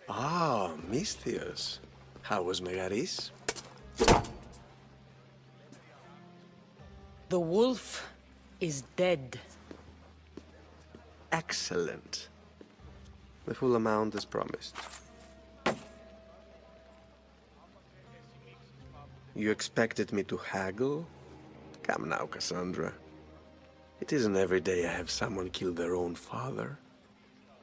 Ah, Misthios. How was Megaris? The wolf is dead. Excellent. The full amount as promised. You expected me to haggle? Come now, Cassandra. It isn't every day I have someone kill their own father.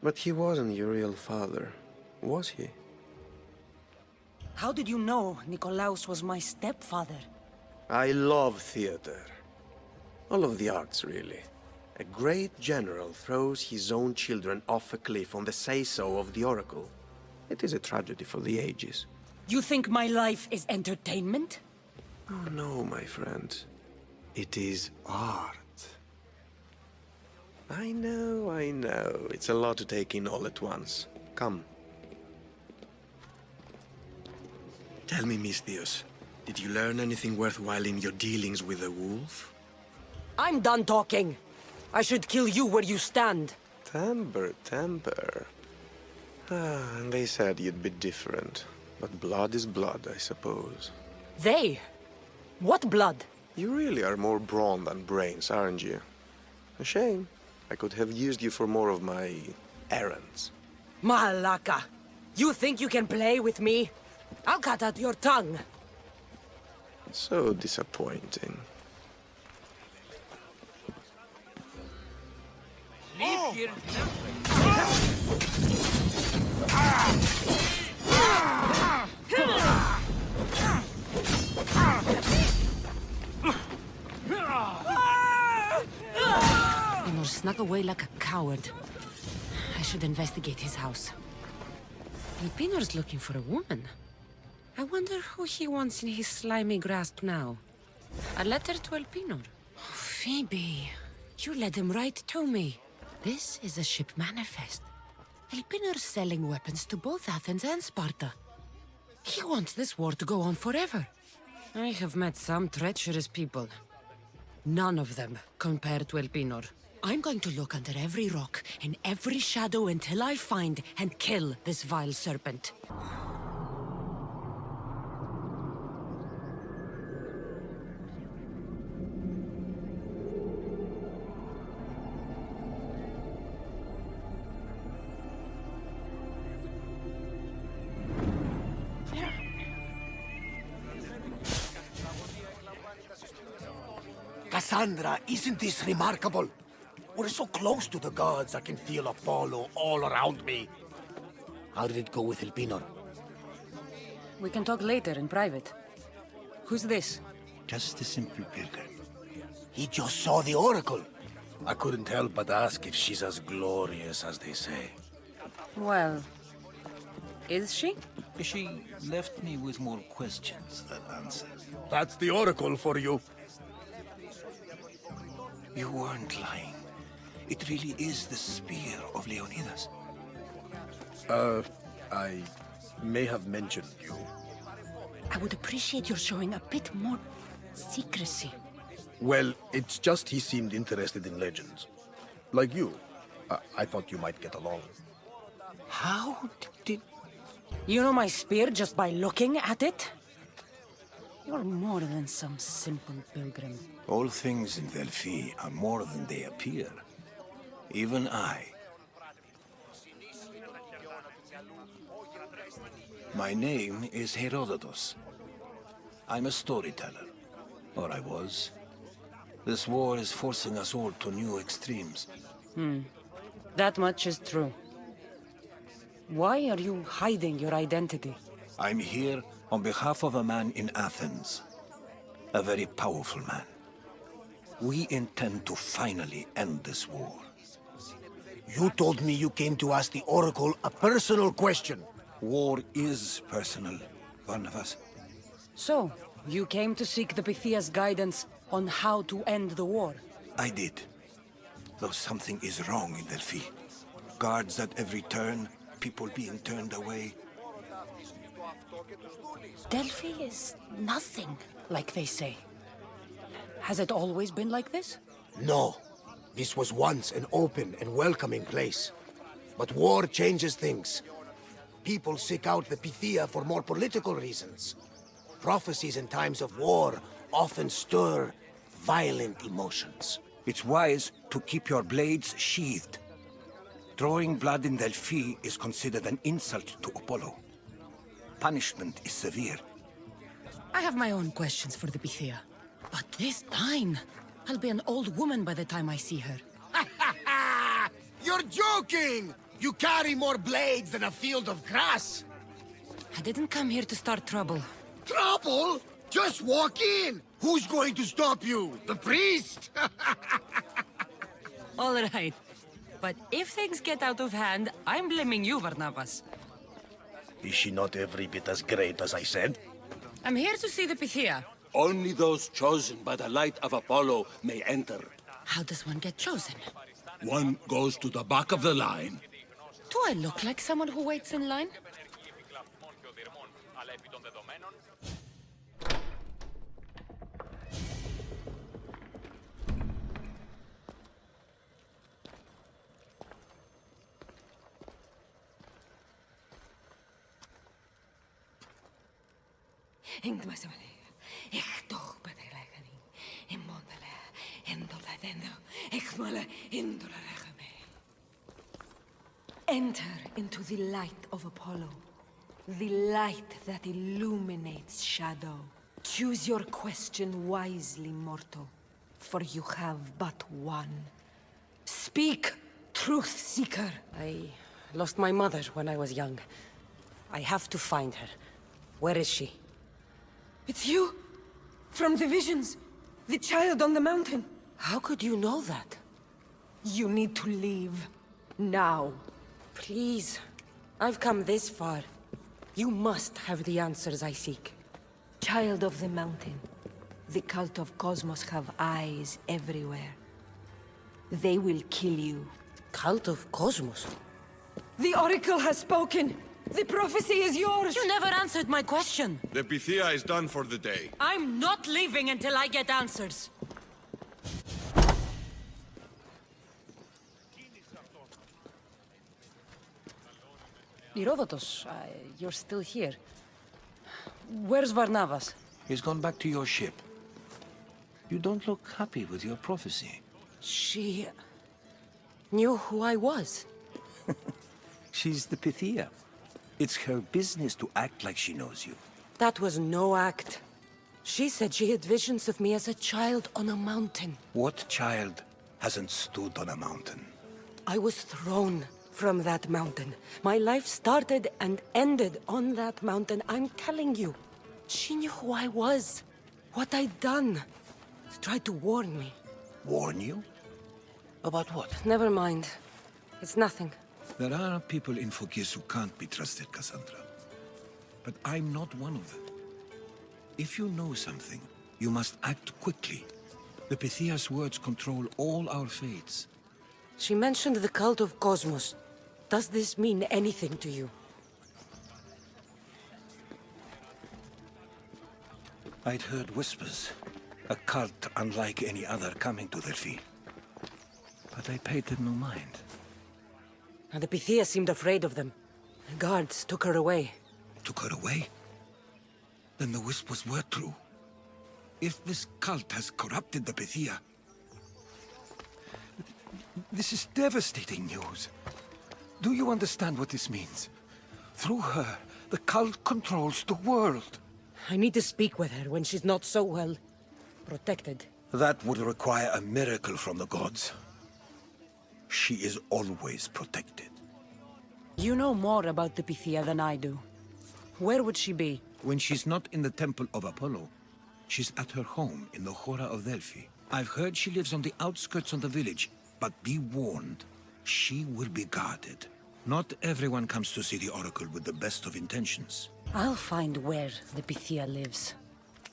But he wasn't your real father, was he? How did you know Nikolaos was my stepfather? I love theater. All of the arts, really. A great general throws his own children off a cliff on the say-so of the oracle. It is a tragedy for the ages. You think my life is entertainment? Oh no, my friend. It is art. I know. It's a lot to take in all at once. Come. Tell me, Misthios, did you learn anything worthwhile in your dealings with the wolf? I'm done talking. I should kill you where you stand. Temper. And they said you'd be different. But blood is blood, I suppose. They? What blood? You really are more brawn than brains, aren't you? A shame. I could have used you for more of my errands. Malaka! You think you can play with me? I'll cut out your tongue. So disappointing. Leave here. Pinor snuck away like a coward. I should investigate his house. And Pinor's looking for a woman. I wonder who he wants in his slimy grasp now. A letter to Elpinor. Oh, Phoebe, you led him right to me. This is a ship manifest. Elpinor's selling weapons to both Athens and Sparta. He wants this war to go on forever. I have met some treacherous people. None of them compared to Elpinor. I'm going to look under every rock and every shadow until I find and kill this vile serpent. Cassandra, isn't this remarkable? We're so close to the gods, I can feel Apollo all around me. How did it go with Elpinor? We can talk later in private. Who's this? Just a simple pilgrim. He just saw the oracle. I couldn't help but ask if she's as glorious as they say. Well, is she? She left me with more questions than answers. That's the oracle for you. You weren't lying. It really is the spear of Leonidas. I may have mentioned you. I would appreciate your showing a bit more secrecy. Well, it's just he seemed interested in legends. Like you. I thought you might get along. How did... You know my spear just by looking at it? You're more than some simple pilgrim. All things in Delphi are more than they appear. Even I. My name is Herodotus. I'm a storyteller. Or I was. This war is forcing us all to new extremes. That much is true. Why are you hiding your identity? I'm here on behalf of a man in Athens. A very powerful man. We intend to finally end this war. You told me you came to ask the oracle a personal question. War is personal, Barnabas. So, you came to seek the Pythia's guidance on how to end the war? I did. Though something is wrong in Delphi. Guards at every turn, people being turned away. Delphi is nothing, like they say. Has it always been like this? No. This was once an open and welcoming place. But war changes things. People seek out the Pythia for more political reasons. Prophecies in times of war often stir violent emotions. It's wise to keep your blades sheathed. Drawing blood in Delphi is considered an insult to Apollo. Punishment is severe. I have my own questions for the Pythia. But this line, I'll be an old woman by the time I see her. You're joking! You carry more blades than a field of grass! I didn't come here to start trouble. Trouble? Just walk in! Who's going to stop you? The priest? All right. But if things get out of hand, I'm blaming you, Varnavas. Is she not every bit as great as I said? I'm here to see the Pythia. Only those chosen by the light of Apollo may enter. How does one get chosen? One goes to the back of the line. Do I look like someone who waits in line? Enter into the light of Apollo, the light that illuminates shadow. Choose your question wisely, mortal, for you have but one. Speak, truth seeker. I lost my mother when I was young. I have to find her. Where is she? It's you? From the visions? The child on the mountain? How could you know that? You need to leave. Now. Please. I've come this far. You must have the answers I seek. Child of the mountain. The cult of Cosmos have eyes everywhere. They will kill you. Cult of Cosmos? The Oracle has spoken! The prophecy is yours! You never answered my question! The Pythia is done for the day. I'm not leaving until I get answers! Herodotus, you're still here. Where's Varnavas? He's gone back to your ship. You don't look happy with your prophecy. She knew who I was. She's the Pythia. It's her business to act like she knows you. That was no act. She said she had visions of me as a child on a mountain. What child hasn't stood on a mountain? I was thrown from that mountain. My life started and ended on that mountain. I'm telling you. She knew who I was. What I'd done. She tried to warn me. Warn you? About what? Never mind. It's nothing. There are people in Phokis who can't be trusted, Cassandra. But I'm not one of them. If you know something, you must act quickly. The Pythia's words control all our fates. She mentioned the cult of Cosmos. Does this mean anything to you? I'd heard whispers. A cult unlike any other coming to Delphi. But I paid them no mind. And the Pythia seemed afraid of them. The guards took her away. Took her away? Then the whispers were true. If this cult has corrupted the Pythia... This is devastating news. Do you understand what this means? Through her, the cult controls the world. I need to speak with her when she's not so well protected. That would require a miracle from the gods. She is always protected. You know more about the Pythia than I do. Where would she be? When she's not in the temple of Apollo, she's at her home in the Hora of Delphi. I've heard she lives on the outskirts of the village, but be warned, she will be guarded. Not everyone comes to see the Oracle with the best of intentions. I'll find where the Pythia lives,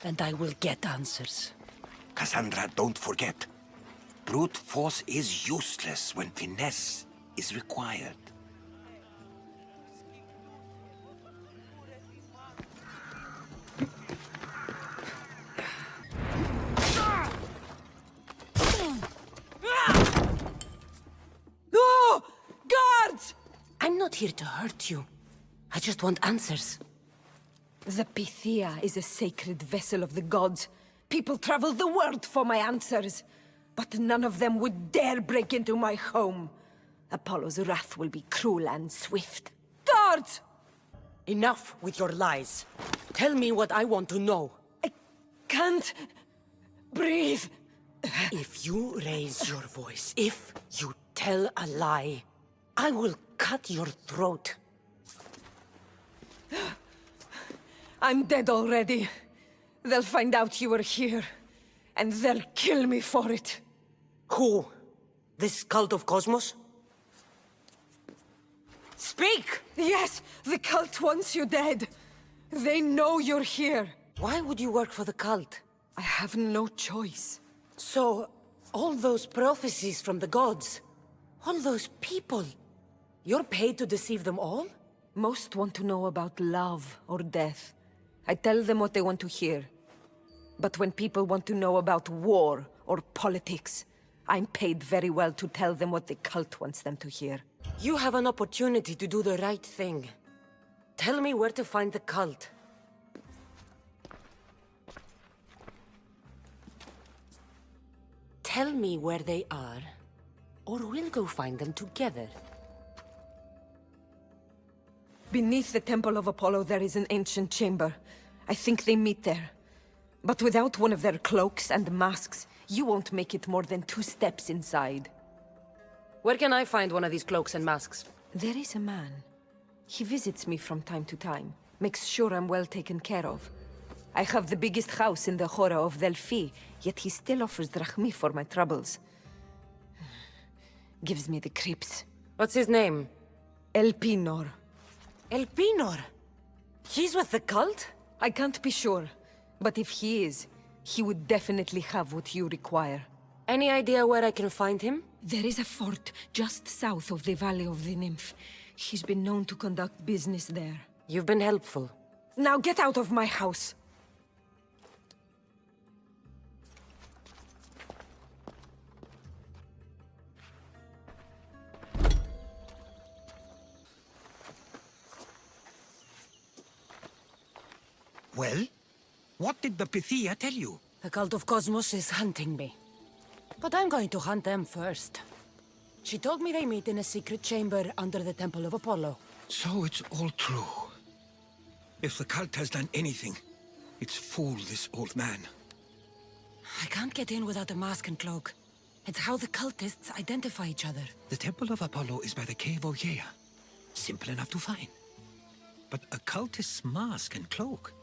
and I will get answers. Cassandra, don't forget. Brute force is useless when finesse is required. Oh! Guards! I'm not here to hurt you. I just want answers. The Pythia is a sacred vessel of the gods. People travel the world for my answers. But none of them would dare break into my home. Apollo's wrath will be cruel and swift. Guards! Enough with your lies. Tell me what I want to know. I can't breathe. If you raise your voice, if you tell a lie, I will cut your throat. I'm dead already. They'll find out you were here, and they'll kill me for it. Who? This cult of Cosmos? Speak! Yes, the cult wants you dead. They know you're here. Why would you work for the cult? I have no choice. So, all those prophecies from the gods, all those people, you're paid to deceive them all? Most want to know about love or death. I tell them what they want to hear. But when people want to know about war or politics, I'm paid very well to tell them what the cult wants them to hear. You have an opportunity to do the right thing. Tell me where to find the cult. Tell me where they are, or we'll go find them together. Beneath the Temple of Apollo there is an ancient chamber. I think they meet there. But without one of their cloaks and masks, you won't make it more than 2 steps inside. Where can I find one of these cloaks and masks? There is a man. He visits me from time to time, makes sure I'm well taken care of. I have the biggest house in the Hora of Delphi, yet he still offers drachmi for my troubles. Gives me the creeps. What's his name? Elpinor. Elpinor? He's with the cult? I can't be sure, but if he is, he would definitely have what you require. Any idea where I can find him? There is a fort just south of the Valley of the Nymph. He's been known to conduct business there. You've been helpful. Now get out of my house! Well? What did the Pythia tell you? The cult of Cosmos is hunting me. But I'm going to hunt them first. She told me they meet in a secret chamber under the Temple of Apollo. So it's all true. If the cult has done anything, it's fool this old man. I can't get in without a mask and cloak. It's how the cultists identify each other. The Temple of Apollo is by the Cave of Yea. Simple enough to find. But a cultist's mask and cloak?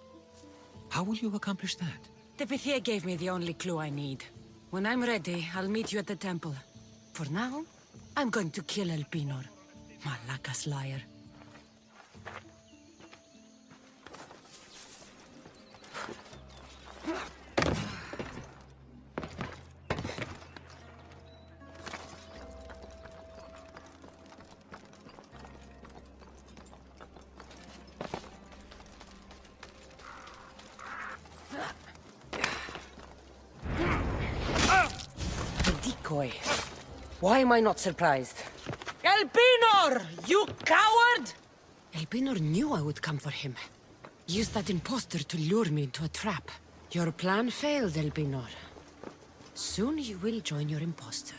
How will you accomplish that? The Pythia gave me the only clue I need. When I'm ready, I'll meet you at the temple. For now, I'm going to kill Elpinor. Malaka's liar. Decoy. Why am I not surprised? Elpinor! You coward! Elpinor knew I would come for him. Used that imposter to lure me into a trap. Your plan failed, Elpinor. Soon you will join your imposter.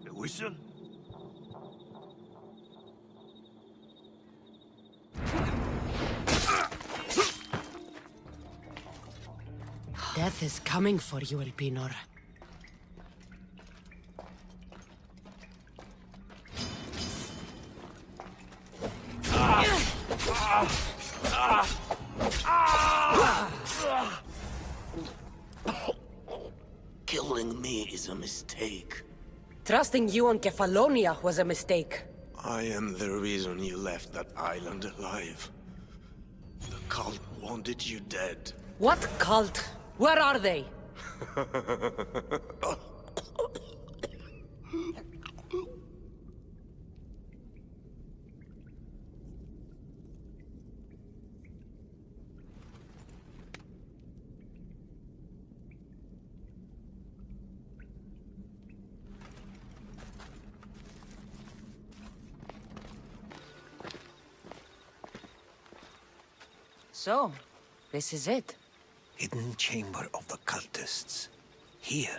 The whistle? Death is coming for you, Elpinor. Killing me is a mistake. Trusting you on Kefalonia was a mistake. I am the reason you left that island alive. The cult wanted you dead. What cult? Where are they? So, this is it. Hidden chamber of the cultists. Here,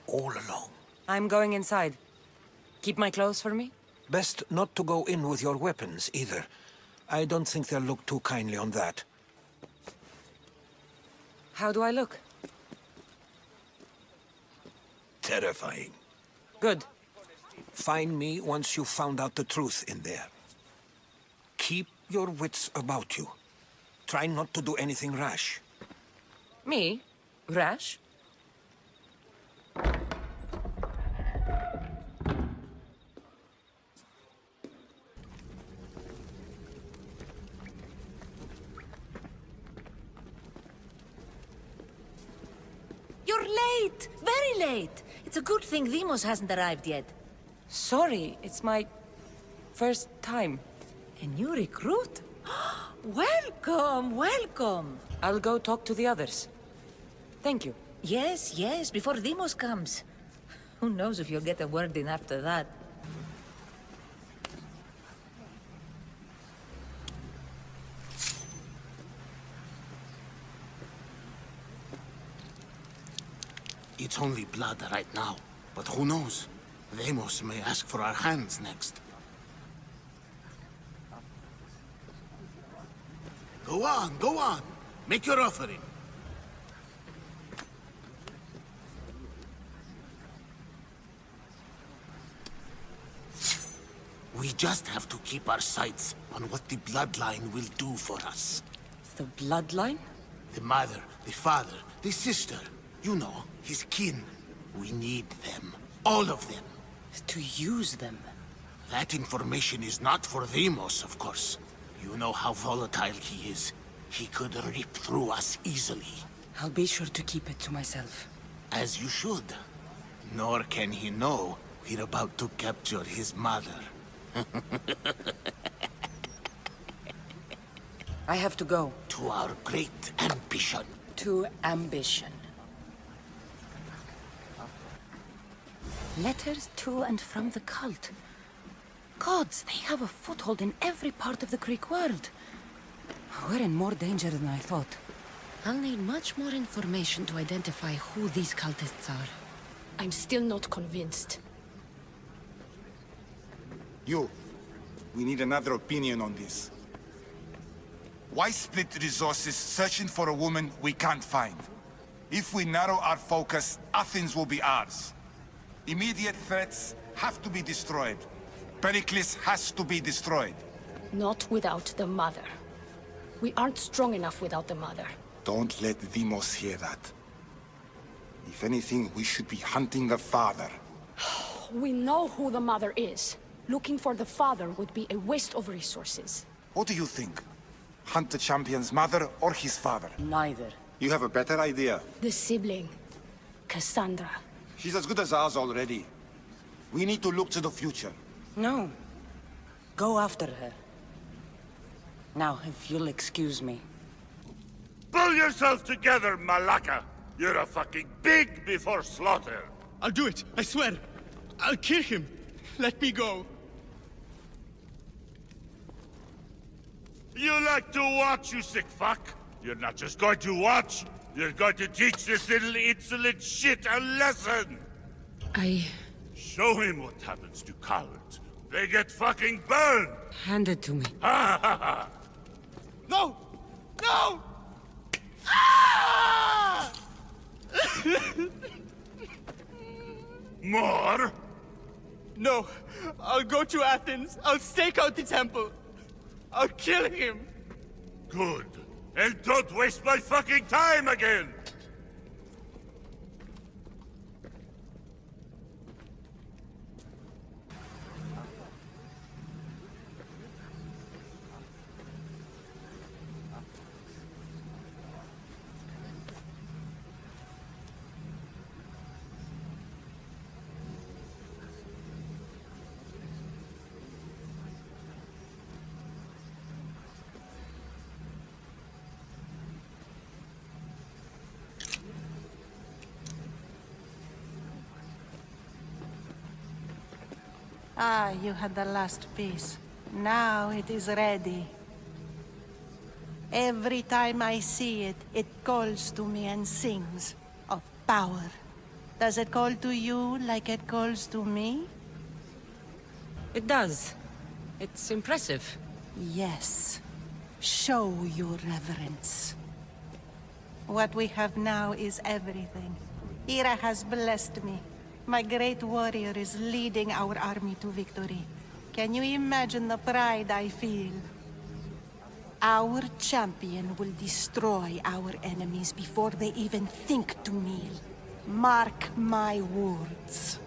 all along. I'm going inside. Keep my clothes for me? Best not to go in with your weapons, either. I don't think they'll look too kindly on that. How do I look? Terrifying. Good. Find me once you've found out the truth in there. Keep your wits about you. Try not to do anything rash. Me? Rash? You're late! Very late! It's a good thing Demos hasn't arrived yet. Sorry, it's my first time. A new recruit? Welcome, welcome! I'll go talk to the others. Thank you. Yes, yes, before Demos comes. Who knows if you'll get a word in after that. It's only blood right now, but who knows? Demos may ask for our hands next. Go on, go on. Make your offering. We just have to keep our sights on what the bloodline will do for us. The bloodline? The mother, the father, the sister. You know, his kin. We need them. All of them. To use them. That information is not for Demos, of course. You know how volatile he is. He could rip through us easily. I'll be sure to keep it to myself. As you should. Nor can he know we're about to capture his mother. I have to go. To our great ambition. To ambition. Letters to and from the cult. Gods, they have a foothold in every part of the Greek world. We're in more danger than I thought. I'll need much more information to identify who these cultists are. I'm still not convinced. We need another opinion on this. Why split resources searching for a woman we can't find? If we narrow our focus, Athens will be ours. Immediate threats have to be destroyed. Pericles has to be destroyed. Not without the mother. We aren't strong enough without the mother. Don't let Demos hear that. If anything, we should be hunting the father. We know who the mother is. Looking for the father would be a waste of resources. What do you think? Hunt the champion's mother or his father? Neither. You have a better idea. The sibling, Cassandra. She's as good as ours already. We need to look to the future. No. Go after her. Now, if you'll excuse me. Pull yourself together, Malaka! You're a fucking pig before slaughter! I'll do it, I swear. I'll kill him. Let me go. You like to watch, you sick fuck? You're not just going to watch, you're going to teach this little insolent shit a lesson! Show him what happens to cowards. They get fucking burned! Hand it to me. Ha ha ha! No! No! Ah! More? No, I'll go to Athens. I'll stake out the temple. I'll kill him. Good. And don't waste my fucking time again! Ah, you had the last piece. Now it is ready. Every time I see it, it calls to me and sings of power. Does it call to you like it calls to me? It does. It's impressive. Yes. Show your reverence. What we have now is everything. Ira has blessed me. My great warrior is leading our army to victory. Can you imagine the pride I feel? Our champion will destroy our enemies before they even think to kneel. Mark my words.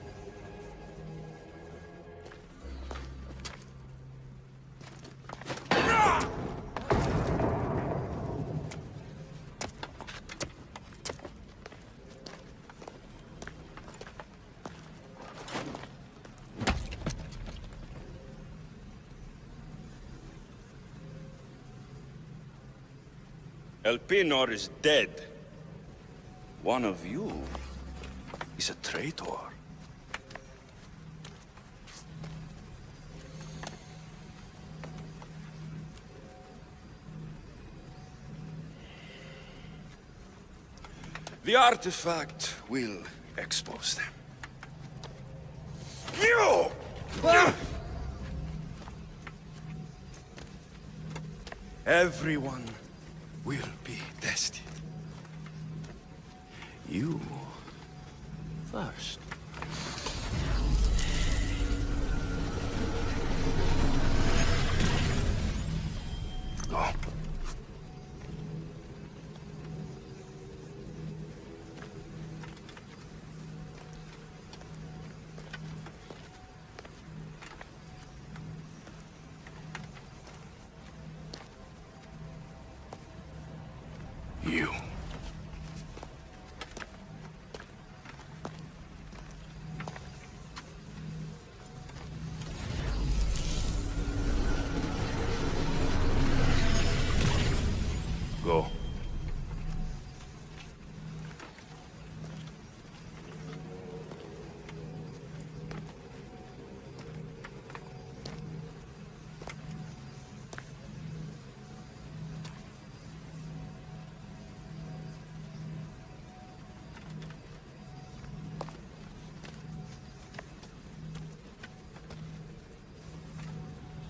Elpenor is dead. One of you is a traitor. The artifact will expose them. You! Everyone will be tested. You first. Go. You. Go.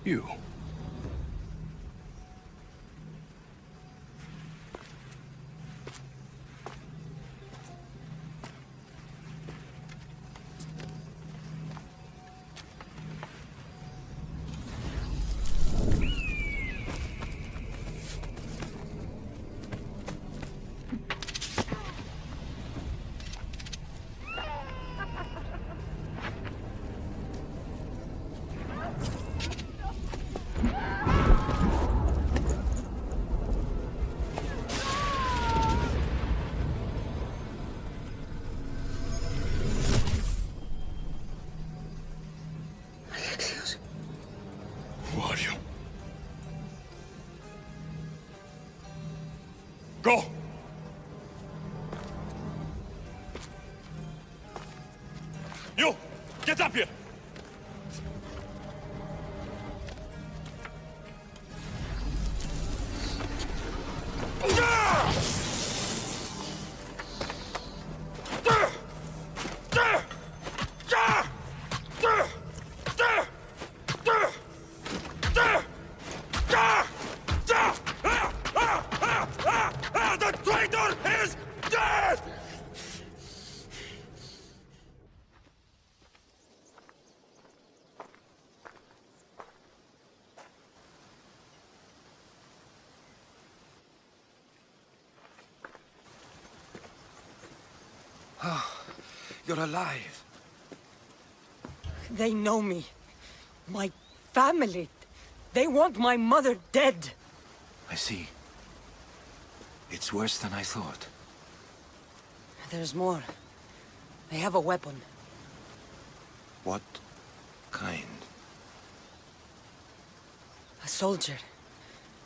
You. Who are you? Go! You! Get up here! The traitor is dead! You're alive. They know me. My family. They want my mother dead. I see. It's worse than I thought. There's more. They have a weapon. What kind? A soldier.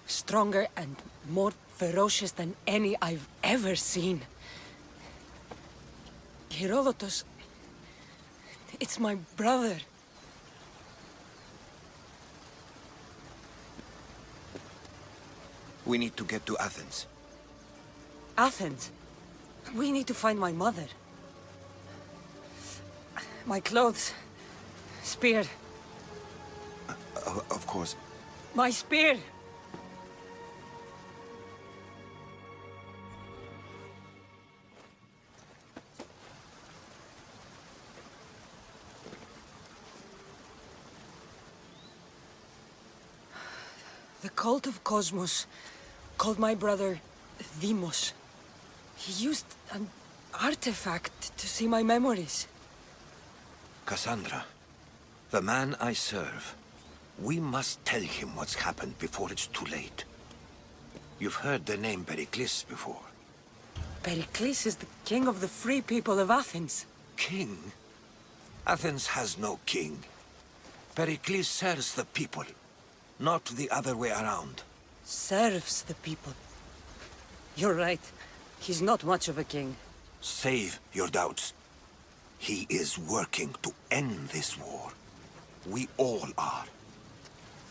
Stronger and more ferocious than any I've ever seen. Herodotus... It's my brother. We need to get to Athens. Athens? We need to find my mother. My clothes. Spear. Of course. My spear! The cult of Cosmos called my brother Deimos. He used an artifact to see my memories. Cassandra, the man I serve. We must tell him what's happened before it's too late. You've heard the name Pericles before. Pericles is the king of the free people of Athens. King? Athens has no king. Pericles serves the people, not the other way around. Serves the people. You're right. He's not much of a king. Save your doubts. He is working to end this war. We all are.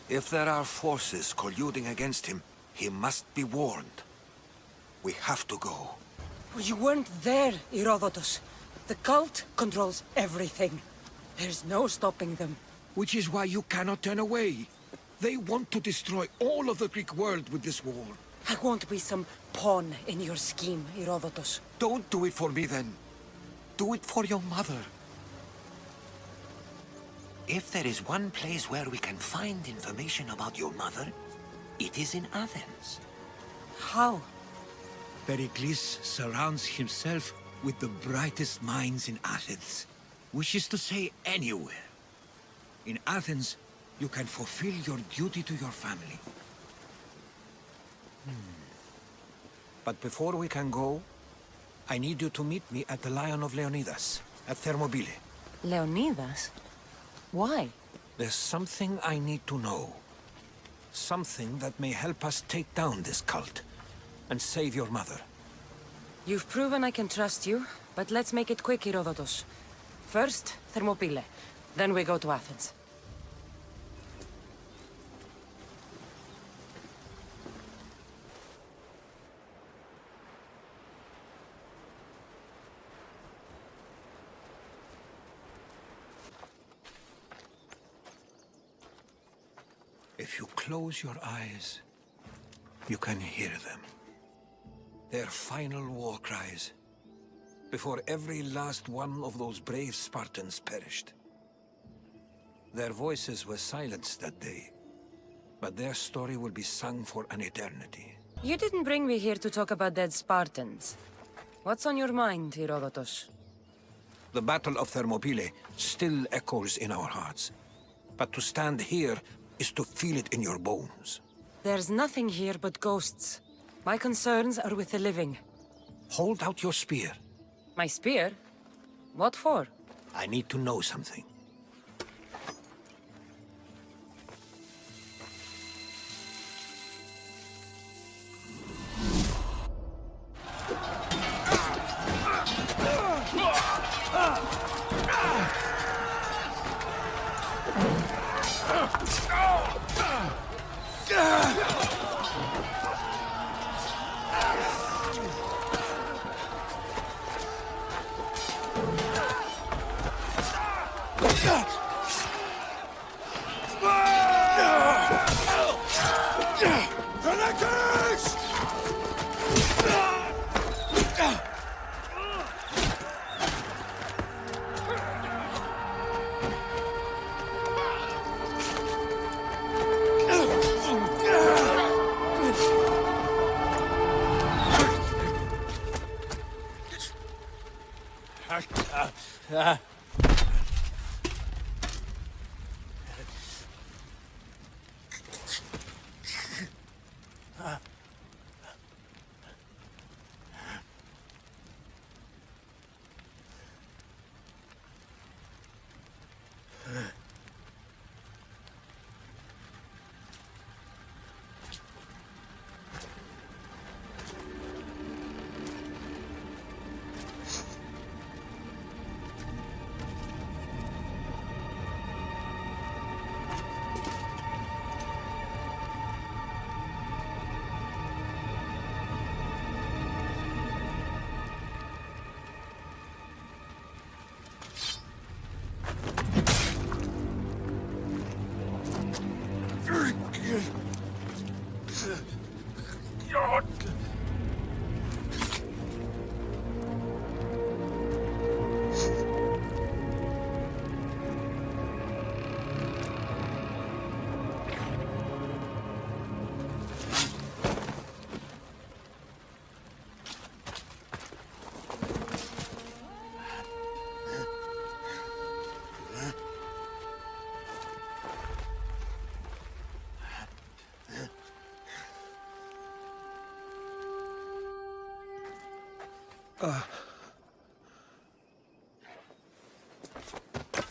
If there are forces colluding against him, he must be warned. We have to go. You weren't there, Herodotus. The cult controls everything. There's no stopping them. Which is why you cannot turn away. They want to destroy all of the Greek world with this war. I won't be some pawn in your scheme, Herodotus. Don't do it for me, then. Do it for your mother. If there is one place where we can find information about your mother, it is in Athens. How? Pericles surrounds himself with the brightest minds in Athens. Which is to say, anywhere. In Athens, you can fulfill your duty to your family. But before we can go, I need you to meet me at the Lion of Leonidas, at Thermopylae. Leonidas? Why? There's something I need to know. Something that may help us take down this cult and save your mother. You've proven I can trust you, but let's make it quick, Herodotus. First, Thermopylae. Then we go to Athens. If you close your eyes, you can hear them. Their final war cries, before every last one of those brave Spartans perished. Their voices were silenced that day, but their story will be sung for an eternity. You didn't bring me here to talk about dead Spartans. What's on your mind, Herodotus? The Battle of Thermopylae still echoes in our hearts, but to stand here is to feel it in your bones. There's nothing here but ghosts. My concerns are with the living. Hold out your spear. My spear? What for? I need to know something.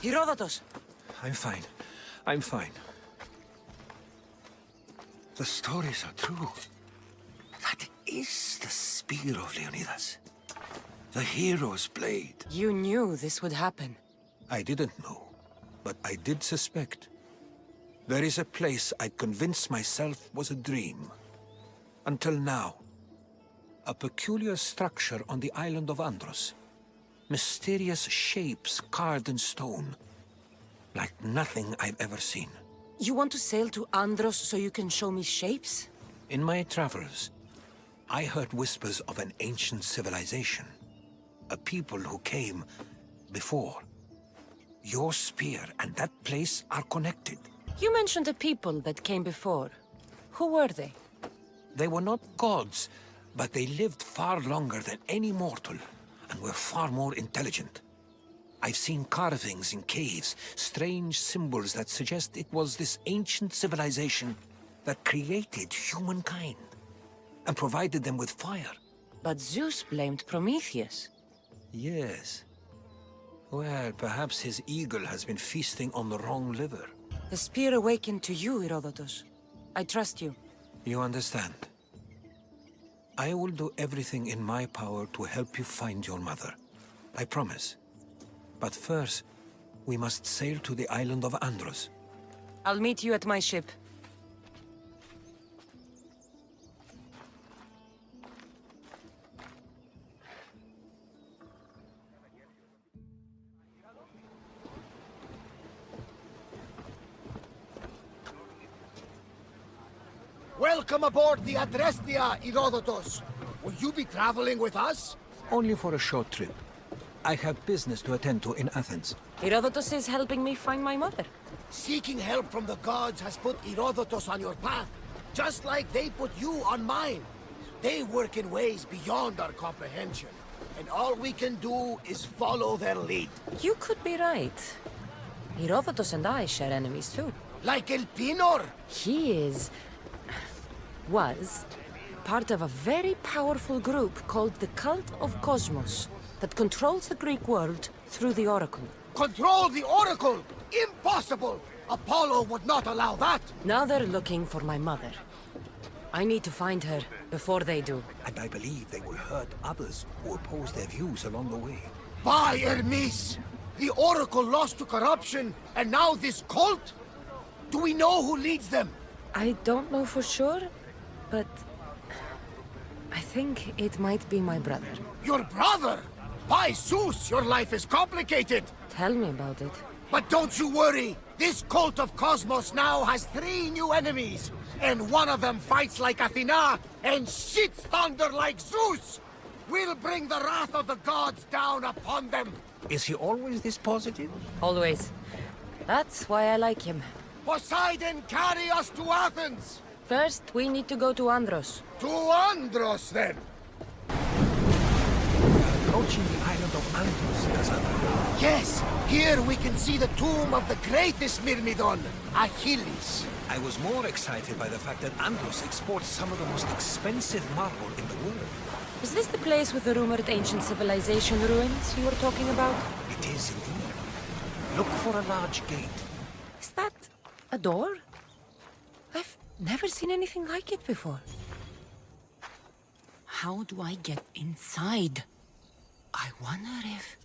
Herodotus! I'm fine. I'm fine. The stories are true. That is the spear of Leonidas. The hero's blade. You knew this would happen. I didn't know, but I did suspect. There is a place I'd convinced myself was a dream. Until now. A peculiar structure on the island of Andros. Mysterious shapes carved in stone. Like nothing I've ever seen. You want to sail to Andros so you can show me shapes? In my travels, I heard whispers of an ancient civilization. A people who came before. Your spear and that place are connected. You mentioned a people that came before. Who were they? They were not gods, but they lived far longer than any mortal, and were far more intelligent. I've seen carvings in caves, strange symbols that suggest it was this ancient civilization that created humankind, and provided them with fire. But Zeus blamed Prometheus. Yes. Well, perhaps his eagle has been feasting on the wrong liver. The spear awakened to you, Herodotus. I trust you. You understand. I will do everything in my power to help you find your mother. I promise. But first, we must sail to the island of Andros. I'll meet you at my ship. Welcome aboard the Adrestia, Herodotus. Will you be traveling with us? Only for a short trip. I have business to attend to in Athens. Herodotus is helping me find my mother. Seeking help from the gods has put Herodotus on your path, just like they put you on mine. They work in ways beyond our comprehension, and all we can do is follow their lead. You could be right. Herodotus and I share enemies too. Like Elpinor? He was part of a very powerful group called the Cult of Cosmos that controls the Greek world through the Oracle. Control the Oracle? Impossible! Apollo would not allow that! Now they're looking for my mother. I need to find her before they do. And I believe they will hurt others who oppose their views along the way. By Hermes! The Oracle lost to corruption, and now this cult? Do we know who leads them? I don't know for sure, but I think it might be my brother. Your brother? By Zeus, your life is complicated! Tell me about it. But don't you worry! This cult of Cosmos now has 3 new enemies! And one of them fights like Athena and shits thunder like Zeus! We'll bring the wrath of the gods down upon them! Is he always this positive? Always. That's why I like him. Poseidon, carry us to Athens! First, we need to go to Andros. To Andros, then! Approaching the island of Andros, Cassandra. Yes! Here we can see the tomb of the greatest Myrmidon, Achilles. I was more excited by the fact that Andros exports some of the most expensive marble in the world. Is this the place with the rumored ancient civilization ruins you were talking about? It is indeed. Look for a large gate. Is that a door? I've never seen anything like it before. How do I get inside? I wonder if...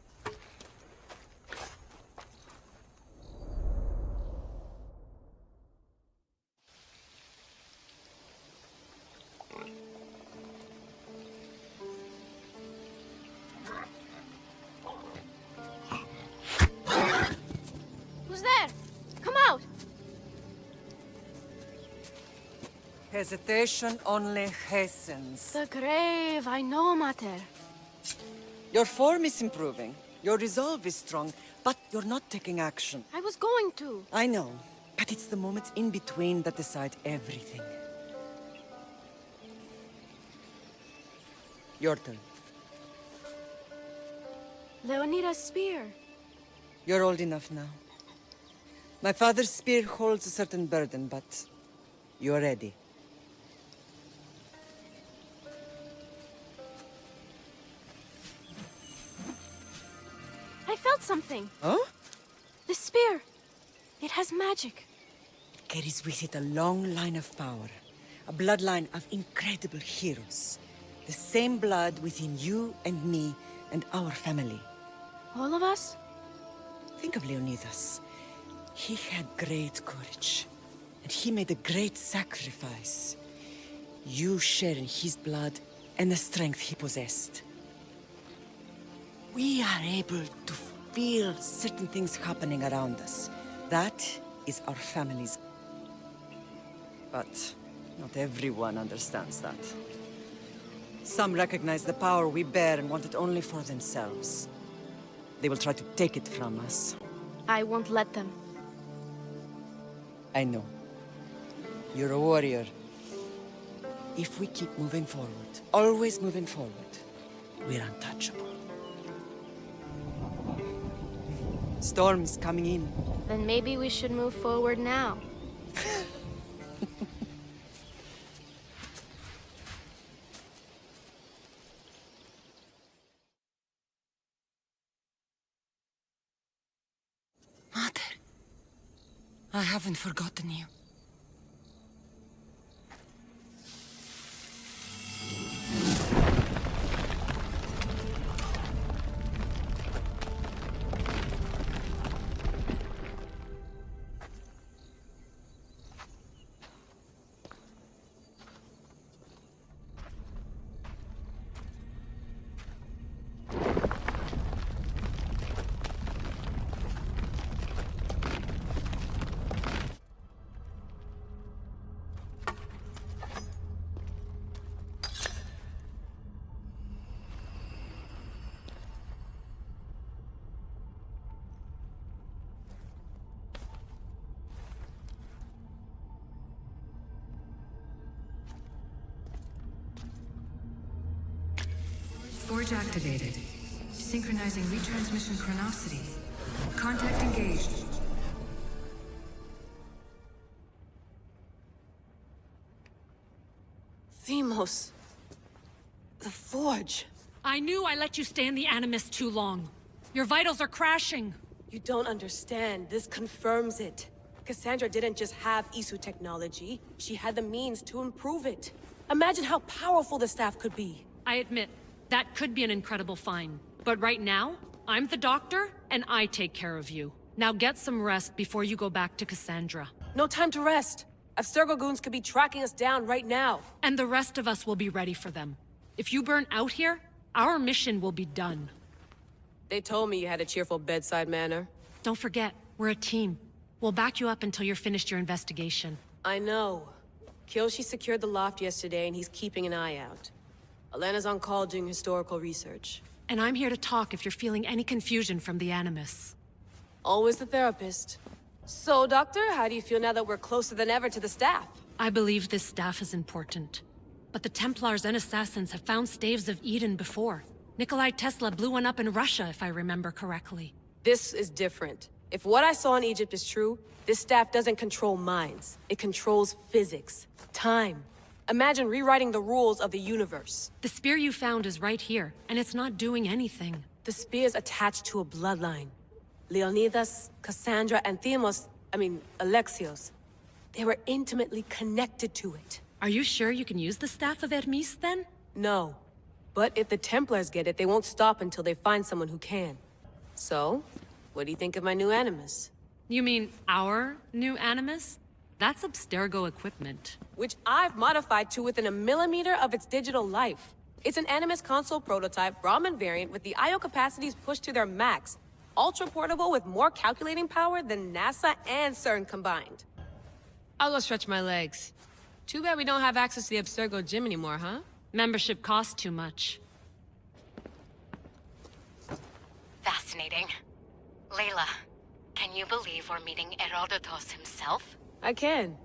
Who's there? Come out! Hesitation only hastens. The grave, I know, Mater. Your form is improving. Your resolve is strong, but you're not taking action. I was going to. I know, but it's the moments in between that decide everything. Your turn. Leonida's spear. You're old enough now. My father's spear holds a certain burden, but you're ready. something. Huh? The spear. It has magic. It carries with it a long line of power. A bloodline of incredible heroes. The same blood within you and me and our family. All of us? Think of Leonidas. He had great courage. And he made a great sacrifice. You share in his blood and the strength he possessed. We are able to feel certain things happening around us. That is our families. But not everyone understands that. Some recognize the power we bear and want it only for themselves. They will try to take it from us. I won't let them. I know. You're a warrior. If we keep moving forward, always moving forward, we're untouchable. Storm's coming in. Then maybe we should move forward now. Mother, I haven't forgotten you. Forge activated. Synchronizing retransmission chronicity. Contact engaged. Themos. The Forge. I knew I let you stay in the Animus too long. Your vitals are crashing. You don't understand. This confirms it. Cassandra didn't just have Isu technology. She had the means to improve it. Imagine how powerful the staff could be. I admit, that could be an incredible find. But right now, I'm the doctor, and I take care of you. Now get some rest before you go back to Cassandra. No time to rest. Abstergo goons could be tracking us down right now. And the rest of us will be ready for them. If you burn out here, our mission will be done. They told me you had a cheerful bedside manner. Don't forget, we're a team. We'll back you up until you're finished your investigation. I know. Kyoshi secured the loft yesterday, and he's keeping an eye out. Elena's on call doing historical research. And I'm here to talk if you're feeling any confusion from the Animus. Always the therapist. So, Doctor, how do you feel now that we're closer than ever to the staff? I believe this staff is important. But the Templars and Assassins have found staves of Eden before. Nikolai Tesla blew one up in Russia, if I remember correctly. This is different. If what I saw in Egypt is true, this staff doesn't control minds. It controls physics, time. Imagine rewriting the rules of the universe. The spear you found is right here, and it's not doing anything. The spear's attached to a bloodline. Leonidas, Cassandra, and Alexios. They were intimately connected to it. Are you sure you can use the Staff of Hermes, then? No. But if the Templars get it, they won't stop until they find someone who can. So, what do you think of my new Animus? You mean our new Animus? That's Abstergo equipment. Which I've modified to within a millimeter of its digital life. It's an Animus console prototype Brahmin variant with the I/O capacities pushed to their max. Ultra portable with more calculating power than NASA and CERN combined. I'll go stretch my legs. Too bad we don't have access to the Abstergo gym anymore, huh? Membership costs too much. Fascinating. Layla, can you believe we're meeting Herodotus himself? I can.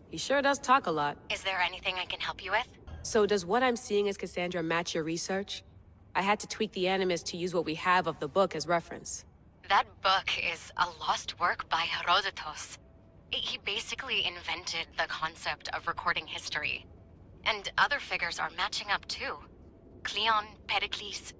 He sure does talk a lot. Is there anything I can help you with? So does what I'm seeing as Cassandra match your research? I had to tweak the Animus to use what we have of the book as reference. That book is a lost work by Herodotus. He basically invented the concept of recording history. And other figures are matching up too. Cleon, Pericles.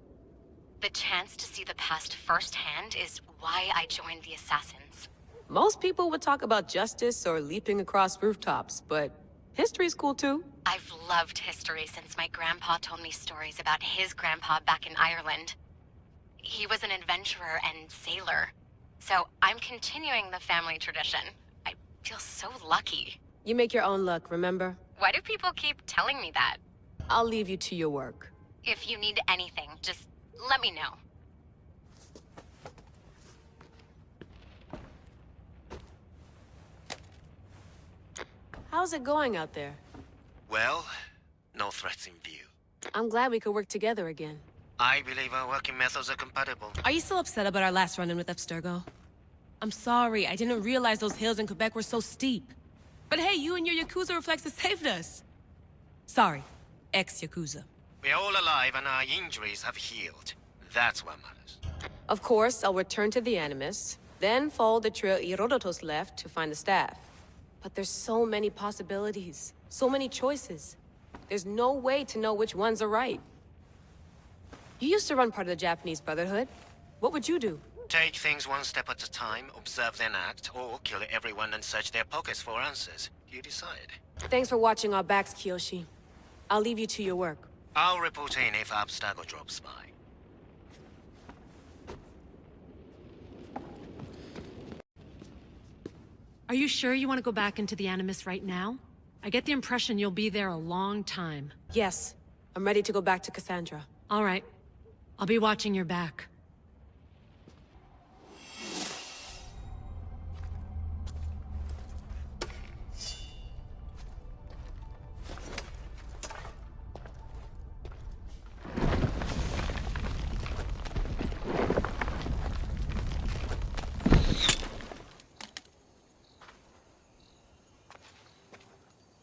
The chance to see the past firsthand is why I joined the Assassins. Most people would talk about justice or leaping across rooftops, but history's cool too. I've loved history since my grandpa told me stories about his grandpa back in Ireland. He was an adventurer and sailor. So I'm continuing the family tradition. I feel so lucky. You make your own luck, remember? Why do people keep telling me that? I'll leave you to your work. If you need anything, just let me know. How's it going out there? Well, no threats in view. I'm glad we could work together again. I believe our working methods are compatible. Are you still upset about our last run-in with Abstergo? I'm sorry, I didn't realize those hills in Quebec were so steep. But hey, you and your Yakuza reflexes saved us. Sorry, ex-Yakuza. We're all alive and our injuries have healed. That's what matters. Of course, I'll return to the Animus, then follow the trail Herodotus left to find the staff. But there's so many possibilities, so many choices. There's no way to know which ones are right. You used to run part of the Japanese Brotherhood. What would you do? Take things one step at a time, observe then act, or kill everyone and search their pockets for answers. You decide. Thanks for watching our backs, Kiyoshi. I'll leave you to your work. I'll report in if Abstergo drops by. Are you sure you want to go back into the Animus right now? I get the impression you'll be there a long time. Yes, I'm ready to go back to Cassandra. All right. I'll be watching your back.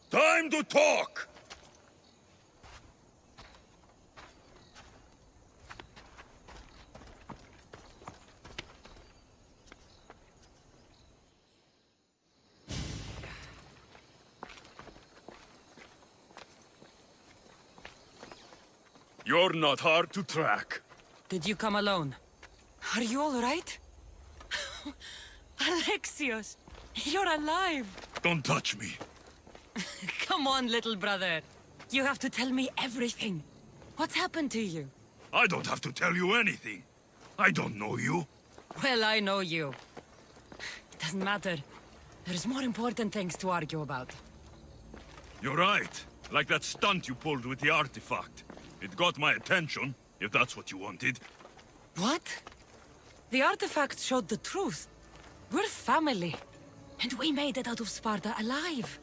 Time to talk! You're not hard to track. Did you come alone? Are you all right? Alexios, you're alive! Don't touch me. Come on, little brother. You have to tell me everything. What's happened to you? I don't have to tell you anything. I don't know you. Well, I know you. It doesn't matter. There's more important things to argue about. You're right. Like that stunt you pulled with the artifact. It got my attention, if that's what you wanted. What? The artifact showed the truth. We're family. And we made it out of Sparta alive.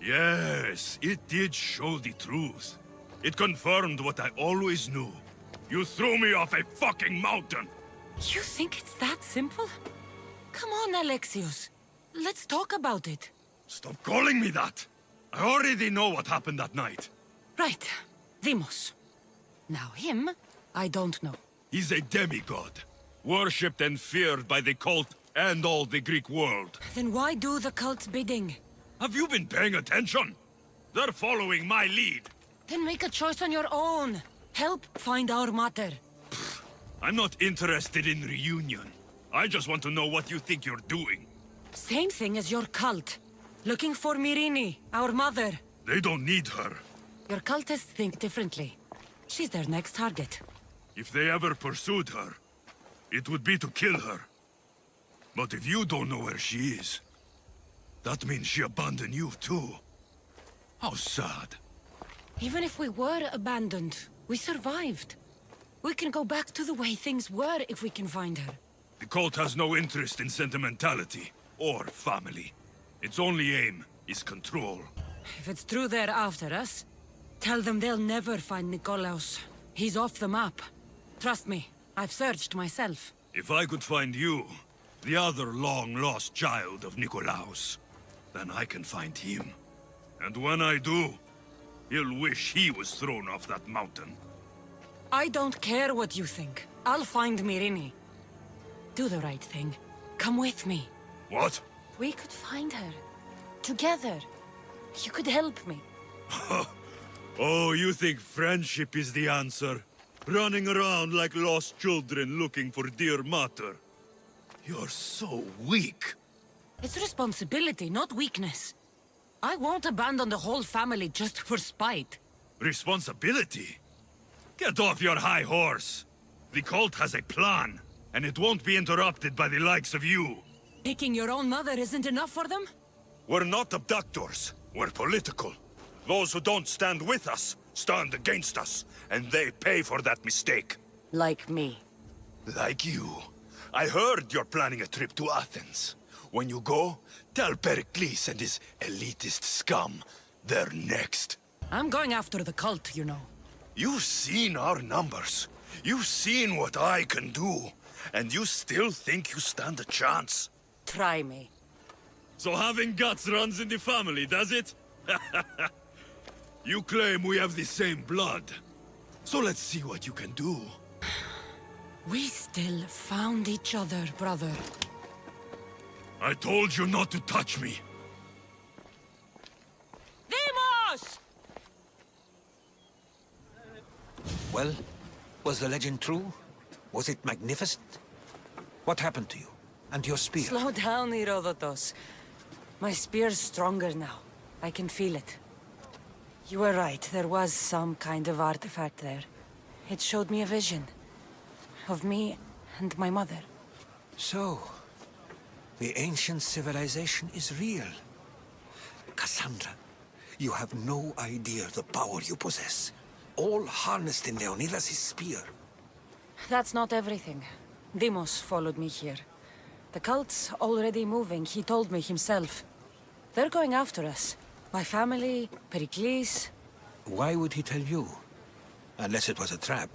Yes, it did show the truth. It confirmed what I always knew. You threw me off a fucking mountain! You think it's that simple? Come on, Alexios. Let's talk about it. Stop calling me that! I already know what happened that night. Right. Deimos. Now him, I don't know. He's a demigod. Worshipped and feared by the cult and all the Greek world. Then why do the cult's bidding? Have you been paying attention? They're following my lead. Then make a choice on your own. Help find our mater. I'm not interested in reunion. I just want to know what you think you're doing. Same thing as your cult. Looking for Myrrine, our mother. They don't need her. Your cultists think differently. She's their next target. If they ever pursued her, it would be to kill her. But if you don't know where she is, that means she abandoned you too. How sad. Even if we were abandoned, we survived. We can go back to the way things were if we can find her. The cult has no interest in sentimentality or family. Its only aim is control. If it's true they're after us, tell them they'll never find Nikolaos. He's off the map. Trust me, I've searched myself. If I could find you, the other long-lost child of Nikolaos, then I can find him. And when I do, he'll wish he was thrown off that mountain. I don't care what you think. I'll find Myrrine. Do the right thing. Come with me. What? We could find her. Together. You could help me. Oh, you think friendship is the answer? running around like lost children looking for dear mother. You're so weak. It's responsibility, not weakness. I won't abandon the whole family just for spite. Responsibility? Get off your high horse. The cult has a plan, and it won't be interrupted by the likes of you. Picking your own mother isn't enough for them? We're not abductors. We're political. Those who don't stand with us stand against us, and they pay for that mistake. Like me. Like you. I heard you're planning a trip to Athens. When you go, tell Pericles and his elitist scum they're next. I'm going after the cult, you know. You've seen our numbers. You've seen what I can do. And you still think you stand a chance? Try me. So having guts runs in the family, does it? You claim we have the same blood. So let's see what you can do. We still found each other, brother. I told you not to touch me. Demos! Well, was the legend true? Was it magnificent? What happened to you? And your spear? Slow down, Herodotus. My spear's stronger now. I can feel it. You were right, there was some kind of artifact there. It showed me a vision. Of me and my mother. So, the ancient civilization is real. Cassandra, you have no idea the power you possess. All harnessed in Leonidas' spear. That's not everything. Demos followed me here. The cult's already moving, he told me himself. They're going after us. My family, Pericles. Why would he tell you? Unless it was a trap.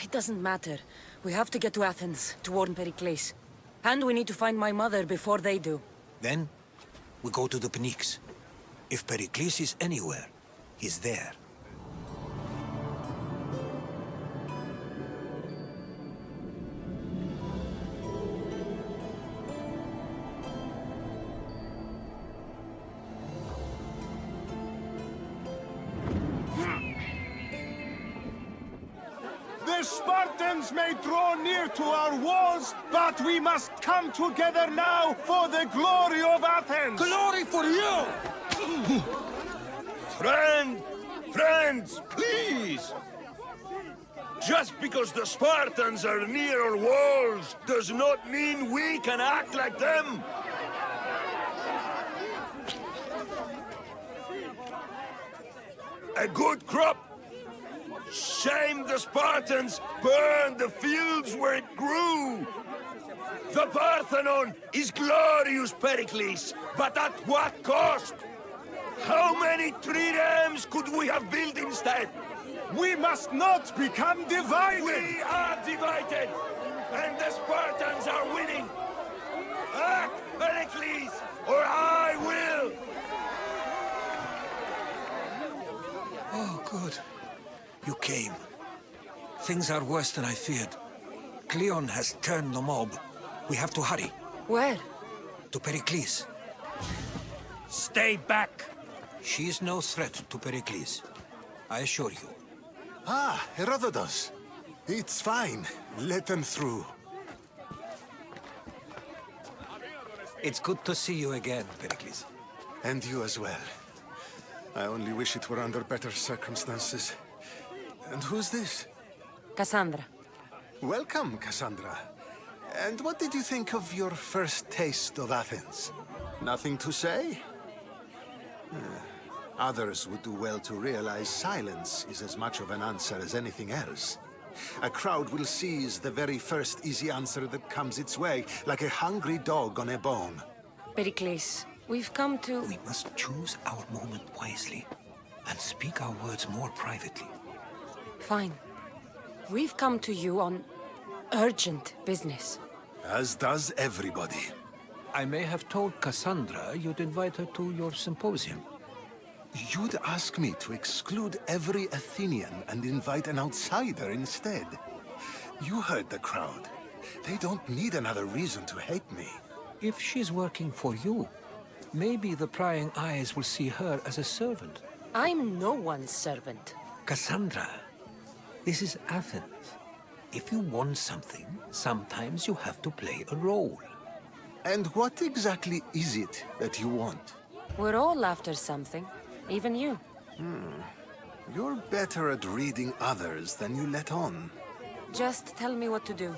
It doesn't matter. We have to get to Athens to warn Pericles. And we need to find my mother before they do. Then, we go to the Pnyx. If Pericles is anywhere, he's there. The Spartans may draw near to our walls, but we must come together now for the glory of Athens! Glory for you! Friends, please! Just because the Spartans are near our walls does not mean we can act like them! A good crop! Shame the Spartans burned the fields where it grew! The Parthenon is glorious, Pericles, but at what cost? How many triremes could we have built instead? We must not become divided! We are divided, and the Spartans are winning! Act, Pericles, or I will! Oh, good. You came. Things are worse than I feared. Cleon has turned the mob. We have to hurry. Where? To Pericles. Stay back! She is no threat to Pericles. I assure you. Ah, Herodotus. It's fine. Let them through. It's good to see you again, Pericles. And you as well. I only wish it were under better circumstances. And who's this? Cassandra. Welcome, Cassandra. And what did you think of your first taste of Athens? Nothing to say? Others would do well to realize silence is as much of an answer as anything else. A crowd will seize the very first easy answer that comes its way, like a hungry dog on a bone. Pericles, we've come to... We must choose our moment wisely and speak our words more privately. Fine. We've come to you on urgent business. As does everybody. I may have told Cassandra you'd invite her to your symposium. You'd ask me to exclude every Athenian and invite an outsider instead. You heard the crowd. They don't need another reason to hate me. If she's working for you, maybe the prying eyes will see her as a servant. I'm no one's servant. Cassandra, This is Athens. If you want something, sometimes you have to play a role. And what exactly is it that you want? We're all after something, even you. You're better at reading others than you let on. Just tell me what to do.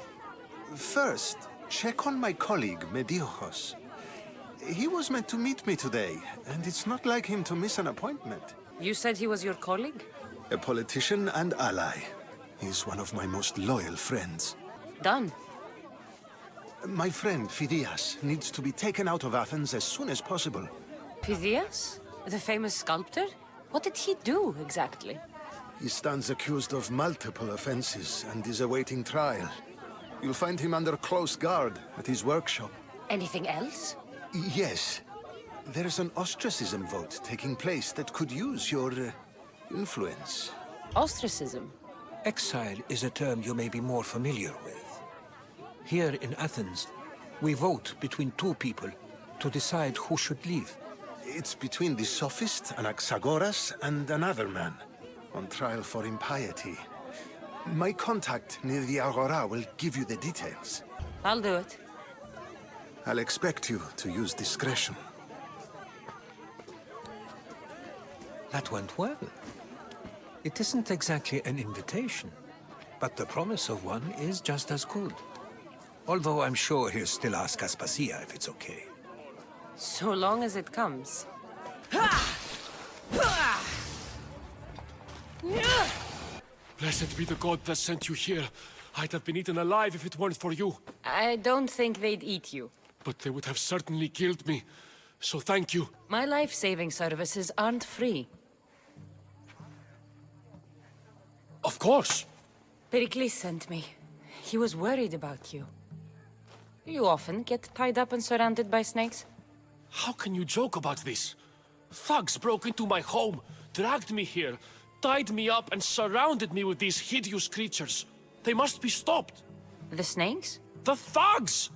First, check on my colleague, Mediochos. He was meant to meet me today, and it's not like him to miss an appointment. You said he was your colleague? A politician and ally. He's one of my most loyal friends. Done. My friend, Phidias, needs to be taken out of Athens as soon as possible. Phidias? The famous sculptor? What did he do, exactly? He stands accused of multiple offenses and is awaiting trial. You'll find him under close guard at his workshop. Anything else? Yes. There's an ostracism vote taking place that could use your influence. Ostracism? Exile is a term you may be more familiar with. Here in Athens, we vote between two people to decide who should leave. It's between the sophist Anaxagoras and another man, on trial for impiety. My contact near the Agora will give you the details. I'll do it. I'll expect you to use discretion. That went well. It isn't exactly an invitation, but the promise of one is just as good. Although I'm sure he'll still ask Aspasia if it's okay. So long as it comes. Blessed be the god that sent you here. I'd have been eaten alive if it weren't for you. I don't think they'd eat you. But they would have certainly killed me. So thank you. My life-saving services aren't free. Of course. Pericles sent me. He was worried about you. You often get tied up and surrounded by snakes? How can you joke about this? Thugs broke into my home, dragged me here, tied me up and surrounded me with these hideous creatures. They must be stopped. The snakes? The thugs!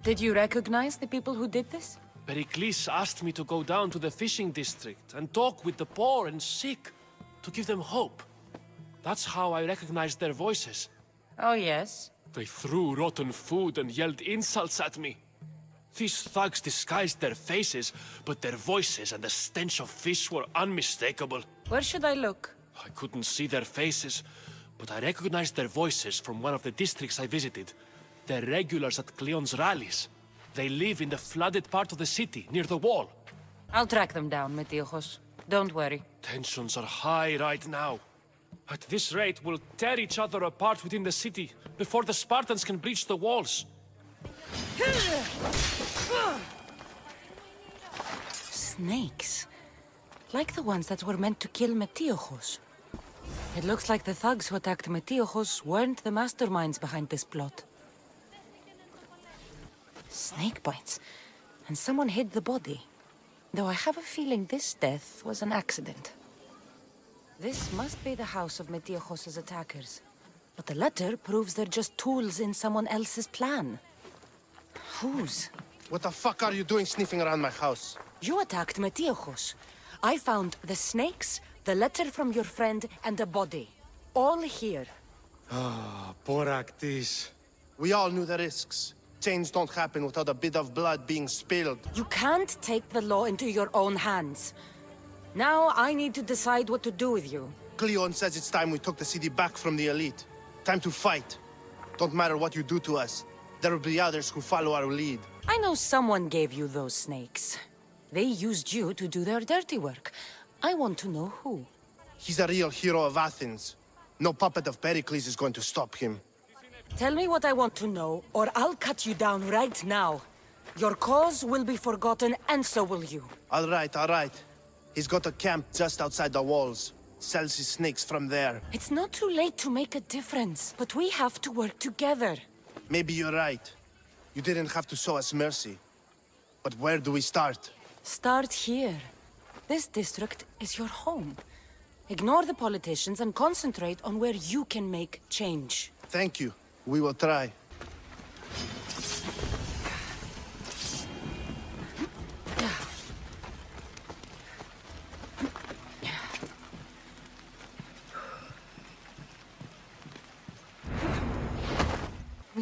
Did you recognize the people who did this? Pericles asked me to go down to the fishing district and talk with the poor and sick, to give them hope. That's how I recognized their voices. Oh, yes? They threw rotten food and yelled insults at me. These thugs disguised their faces, but their voices and the stench of fish were unmistakable. Where should I look? I couldn't see their faces, but I recognized their voices from one of the districts I visited. They're regulars at Cleon's rallies. They live in the flooded part of the city, near the wall. I'll track them down, Metiochos. Don't worry. Tensions are high right now. At this rate, we'll tear each other apart within the city, before the Spartans can breach the walls. Snakes. Like the ones that were meant to kill Metiochos. It looks like the thugs who attacked Metiochos weren't the masterminds behind this plot. Snake bites. And someone hid the body. Though I have a feeling this death was an accident. This must be the house of Metiochos' attackers. But the letter proves they're just tools in someone else's plan. Whose? What the fuck are you doing sniffing around my house? You attacked Metiochos. I found the snakes, the letter from your friend, and a body. All here. Ah, poor Actis. We all knew the risks. Change don't happen without a bit of blood being spilled. You can't take the law into your own hands. Now I need to decide what to do with you. Cleon says it's time we took the city back from the elite. Time to fight. Don't matter what you do to us. There will be others who follow our lead. I know someone gave you those snakes. They used you to do their dirty work. I want to know who. He's a real hero of Athens. No puppet of Pericles is going to stop him. Tell me what I want to know, or I'll cut you down right now. Your cause will be forgotten, and so will you. All right. He's got a camp just outside the walls. Sells his snakes from there. It's not too late to make a difference, but we have to work together. Maybe you're right. You didn't have to show us mercy. But where do we start? Start here. This district is your home. Ignore the politicians and concentrate on where you can make change. Thank you. We will try.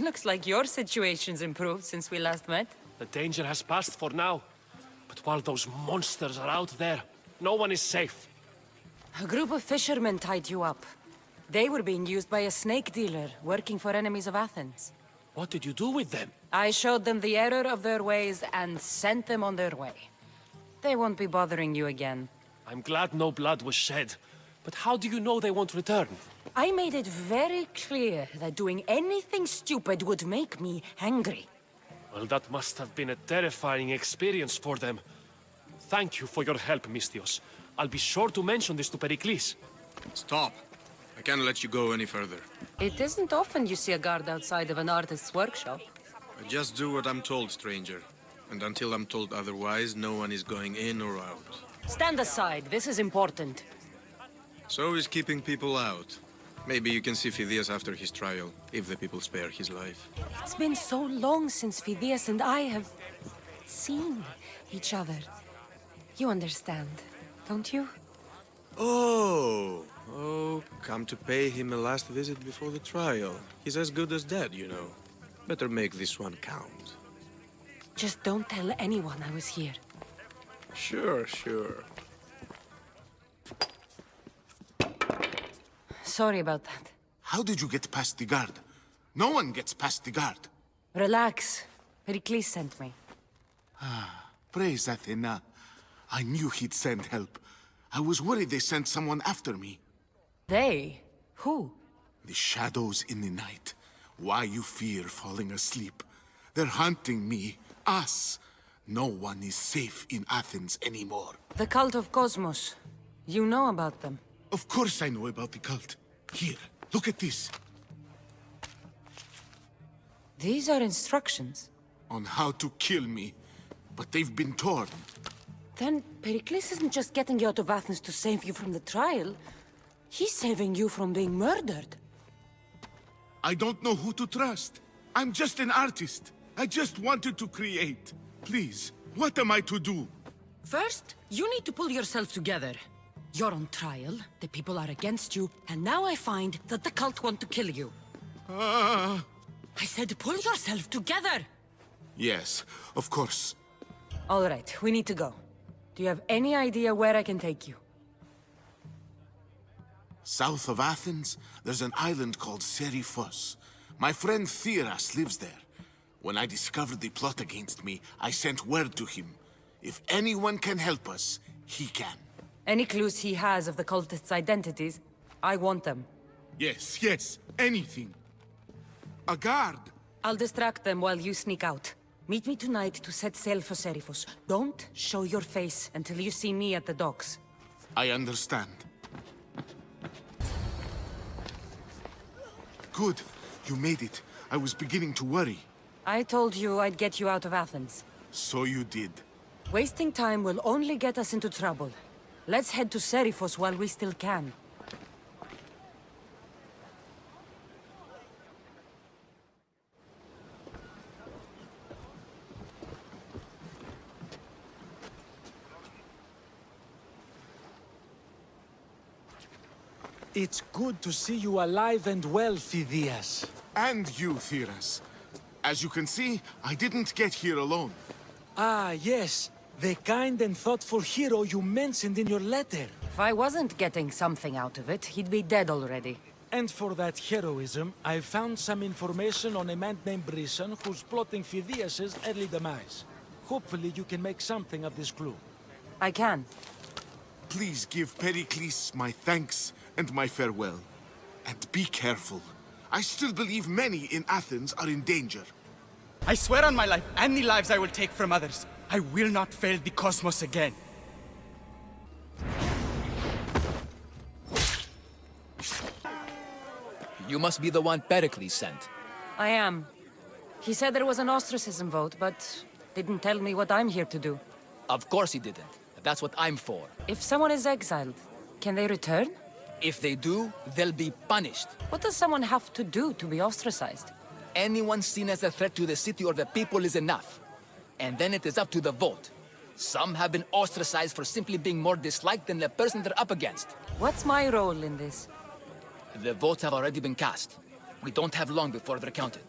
Looks like your situation's improved since we last met. The danger has passed for now. But while those monsters are out there, no one is safe. A group of fishermen tied you up. They were being used by a snake dealer working for enemies of Athens. What did you do with them? I showed them the error of their ways and sent them on their way. They won't be bothering you again. I'm glad no blood was shed. But how do you know they won't return? I made it very clear that doing anything stupid would make me angry. Well, that must have been a terrifying experience for them. Thank you for your help, Misthios. I'll be sure to mention this to Pericles. Stop. I can't let you go any further. It isn't often you see a guard outside of an artist's workshop. I just do what I'm told, stranger. And until I'm told otherwise, no one is going in or out. Stand aside. This is important. So is keeping people out. Maybe you can see Phidias after his trial, if the people spare his life. It's been so long since Phidias and I have seen each other. You understand, don't you? Oh, come to pay him a last visit before the trial. He's as good as dead, you know. Better make this one count. Just don't tell anyone I was here. Sure. Sorry about that. How did you get past the guard? No one gets past the guard. Relax. Pericles sent me. Praise Athena. I knew he'd send help. I was worried they sent someone after me. They? Who? The shadows in the night. Why you fear falling asleep? They're hunting me. Us. No one is safe in Athens anymore. The cult of Cosmos. You know about them? Of course I know about the cult. Here, look at this. These are instructions. On how to kill me. But they've been torn. Then Pericles isn't just getting you out of Athens to save you from the trial. He's saving you from being murdered. I don't know who to trust. I'm just an artist. I just wanted to create. Please, what am I to do? First, you need to pull yourself together. You're on trial, the people are against you, and now I find that the cult want to kill you. I said pull yourself together! Yes, of course. All right, we need to go. Do you have any idea where I can take you? South of Athens, there's an island called Seriphos. My friend Theras lives there. When I discovered the plot against me, I sent word to him. If anyone can help us, he can. Any clues he has of the cultists' identities, I want them. Yes, anything. A guard! I'll distract them while you sneak out. Meet me tonight to set sail for Seriphos. Don't show your face until you see me at the docks. I understand. Good. You made it. I was beginning to worry. I told you I'd get you out of Athens. So you did. Wasting time will only get us into trouble. Let's head to Seriphos while we still can. It's good to see you alive and well, Phidias. And you, Theras. As you can see, I didn't get here alone. Ah, yes. The kind and thoughtful hero you mentioned in your letter. If I wasn't getting something out of it, he'd be dead already. And for that heroism, I found some information on a man named Brisson who's plotting Phidias' early demise. Hopefully you can make something of this clue. I can. Please give Pericles my thanks and my farewell. And be careful. I still believe many in Athens are in danger. I swear on my life and the lives I will take from others, I will not fail the cosmos again. You must be the one Pericles sent. I am. He said there was an ostracism vote, but didn't tell me what I'm here to do. Of course he didn't. That's what I'm for. If someone is exiled, can they return? If they do, they'll be punished. What does someone have to do to be ostracized? Anyone seen as a threat to the city or the people is enough. And then it is up to the vote. Some have been ostracized for simply being more disliked than the person they're up against. What's my role in this? The votes have already been cast. We don't have long before they're counted.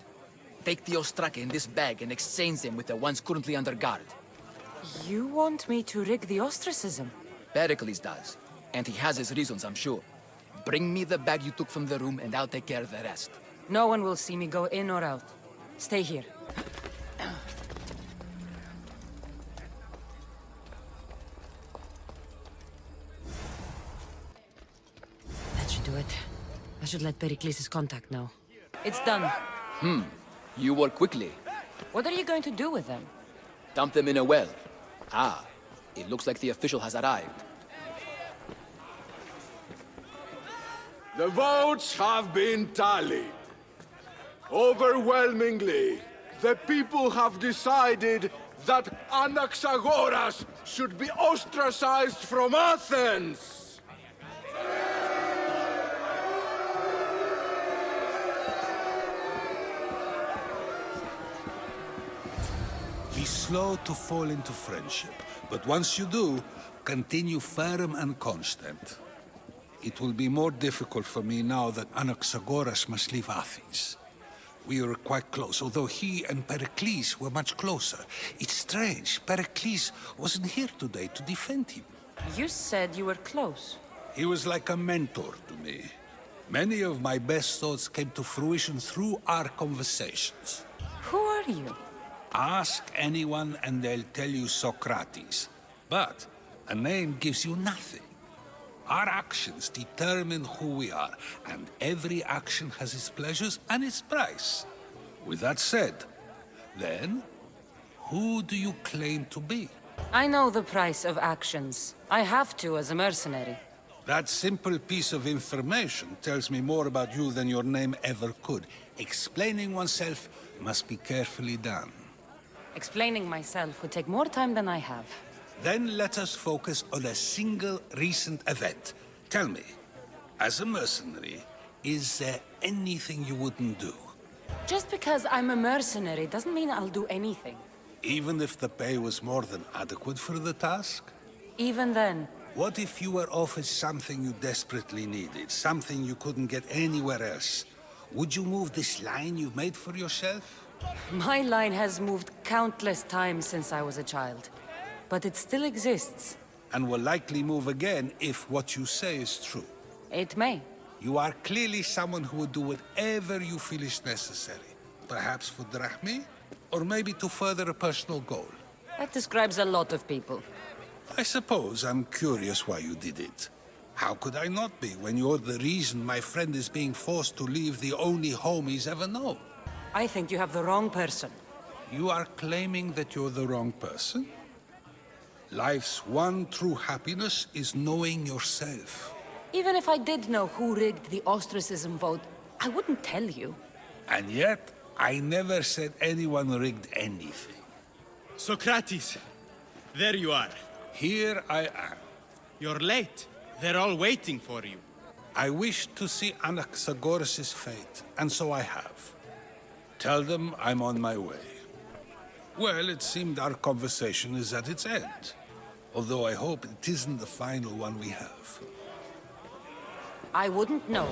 take the Ostraka in this bag and exchange them with the ones currently under guard. You want me to rig the ostracism? Pericles does, and he has his reasons, I'm sure. Bring me the bag you took from the room, and I'll take care of the rest. No one will see me go in or out. Stay here. That should do it. I should let Pericles' contact know. It's done. You work quickly. What are you going to do with them? Dump them in a well. Ah, it looks like the official has arrived. The votes have been tallied. Overwhelmingly, the people have decided that Anaxagoras should be ostracized from Athens. Be slow to fall into friendship, but once you do, continue firm and constant. It will be more difficult for me now that Anaxagoras must leave Athens. We were quite close, although he and Pericles were much closer. It's strange, Pericles wasn't here today to defend him. You said you were close. He was like a mentor to me. Many of my best thoughts came to fruition through our conversations. Who are you? Ask anyone and they'll tell you Socrates. But a name gives you nothing. Our actions determine who we are, and every action has its pleasures and its price. With that said, then, who do you claim to be? I know the price of actions. I have to as a mercenary. That simple piece of information tells me more about you than your name ever could. Explaining oneself must be carefully done. Explaining myself would take more time than I have. Then let us focus on a single recent event. Tell me, as a mercenary, is there anything you wouldn't do? Just because I'm a mercenary doesn't mean I'll do anything. Even if the pay was more than adequate for the task? Even then. What if you were offered something you desperately needed, something you couldn't get anywhere else? Would you move this line you've made for yourself? My line has moved countless times since I was a child. But it still exists. And will likely move again if what you say is true. It may. You are clearly someone who would do whatever you feel is necessary. Perhaps for drachmae, or maybe to further a personal goal. That describes a lot of people. I suppose I'm curious why you did it. How could I not be when you're the reason my friend is being forced to leave the only home he's ever known? I think you have the wrong person. You are claiming that you're the wrong person? Life's one true happiness is knowing yourself. Even if I did know who rigged the ostracism vote, I wouldn't tell you. And yet, I never said anyone rigged anything. Socrates, there you are. Here I am. You're late. They're all waiting for you. I wish to see Anaxagoras' fate, and so I have. Tell them I'm on my way. Well, it seemed our conversation is at its end. Although I hope it isn't the final one we have. I wouldn't know.